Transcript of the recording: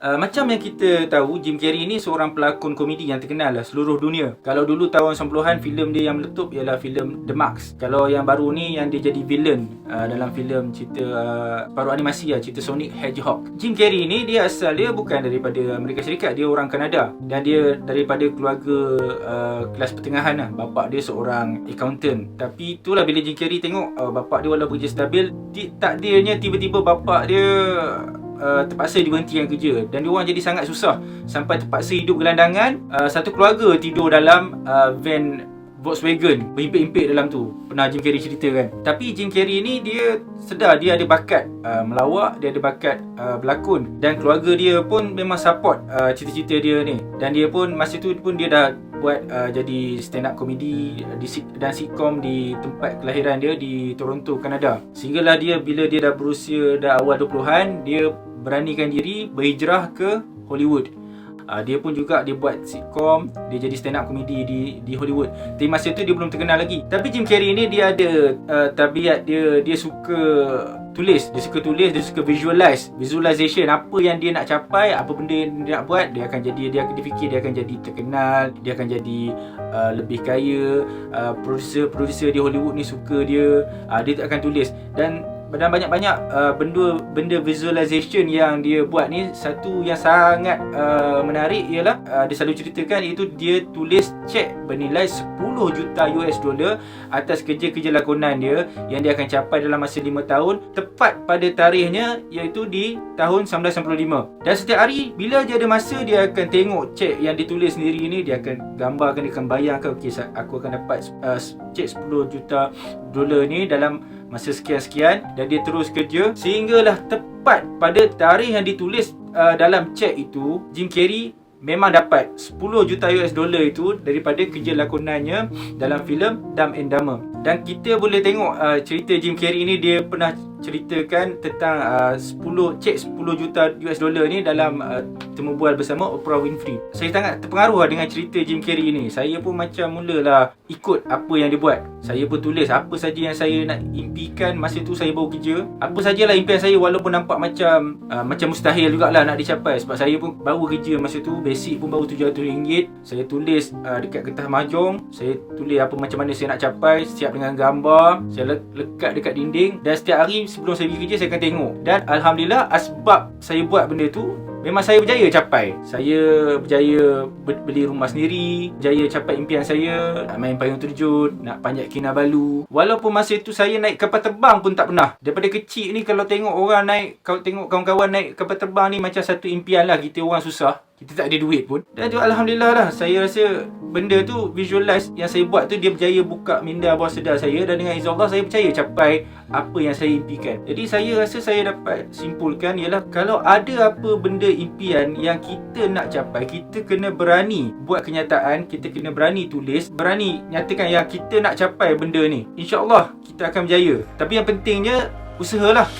Macam yang kita tahu, Jim Carrey ni seorang pelakon komedi yang terkenal lah seluruh dunia. Kalau dulu tahun 90-an, filem dia yang meletup ialah filem The Mask. Kalau yang baru ni, yang dia jadi villain dalam filem cerita paruh animasi lah, cerita Sonic Hedgehog. Jim Carrey ni dia asal dia bukan daripada Amerika Syarikat, dia orang Kanada. Dan dia daripada keluarga kelas pertengahan lah. Bapak dia seorang accountant. Tapi itulah bila Jim Carrey tengok bapak dia walaupun kerja stabil, takdirnya tiba-tiba bapak dia terpaksa diberhentikan kerja dan diorang jadi sangat susah sampai terpaksa hidup gelandangan. Satu keluarga tidur dalam van Volkswagen, berhimpit-himpit dalam tu. Pernah Jim Carrey cerita kan. Tapi Jim Carrey ni dia sedar dia ada bakat melawak, dia ada bakat berlakon, dan keluarga dia pun memang support cita-cita dia ni. Dan dia pun masa tu pun dia dah buat jadi stand up comedy dan sitcom di tempat kelahiran dia di Toronto, Kanada. Sehinggalah dia bila dia dah berusia dah awal 20-an, dia beranikan diri berhijrah ke Hollywood. Dia pun juga dia buat sitcom, dia jadi stand up comedy di Hollywood. Tapi masa tu dia belum terkenal lagi. Tapi Jim Carrey ni dia ada tabiat dia suka tulis, dia suka visualization apa yang dia nak capai, apa benda yang dia nak buat, dia akan fikir dia akan jadi terkenal, dia akan jadi lebih kaya, producer di Hollywood ni suka dia, dia tak akan tulis. Dan banyak-banyak benda visualization yang dia buat ni, satu yang sangat menarik ialah dia selalu ceritakan, iaitu dia tulis cek bernilai 10 juta US dollar atas kerja-kerja lakonan dia yang dia akan capai dalam masa 5 tahun, tepat pada tarikhnya iaitu di tahun 1995. Dan setiap hari bila dia ada masa, dia akan tengok cek yang ditulis sendiri ni, dia akan gambarkan, dia akan bayangkan, okey, aku akan dapat cek 10 juta dolar ni dalam masa sekian-sekian, dan dia terus kerja sehinggalah tepat pada tarikh yang ditulis dalam cek itu. Jim Carrey memang dapat 10 juta US dollar itu daripada kerja lakonannya dalam filem Dumb and Dumber. Dan kita boleh tengok cerita Jim Carrey ni, dia pernah ceritakan tentang 10 juta US dollar ni dalam temu bual bersama Oprah Winfrey. Saya sangat terpengaruh dengan cerita Jim Carrey ni. Saya pun macam mulalah ikut apa yang dia buat. Saya pun tulis apa saja yang saya nak impikan masa tu saya baru kerja. Apa sajalah impian saya, walaupun nampak macam mustahil jugalah nak dicapai, sebab saya pun baru kerja masa tu, basic pun baru RM700. Saya tulis dekat kertas mahjong, saya tulis apa macam mana saya nak capai, siap dengan gambar, saya lekat dekat dinding, dan setiap hari sebelum saya pergi kerja saya akan tengok. Dan alhamdulillah, asbab saya buat benda tu, memang saya berjaya capai. Saya berjaya beli rumah sendiri, berjaya capai impian saya, nak main payung terjun, nak panjat Kinabalu. Walaupun masa tu saya naik kapal terbang pun tak pernah. Daripada kecil ni, kalau tengok orang naik, kalau tengok kawan-kawan naik kapal terbang ni, macam satu impian lah. Kita orang susah, kita tak ada duit pun. Dan tu alhamdulillah lah, saya rasa benda tu, visualize yang saya buat tu, dia berjaya buka minda bawah sedar saya, dan dengan izin Allah saya percaya capai apa yang saya impikan. Jadi saya rasa saya dapat simpulkan ialah, kalau ada apa benda impian yang kita nak capai, kita kena berani buat kenyataan, kita kena berani tulis, berani nyatakan yang kita nak capai benda ni. InsyaAllah kita akan berjaya. Tapi yang pentingnya usahalah.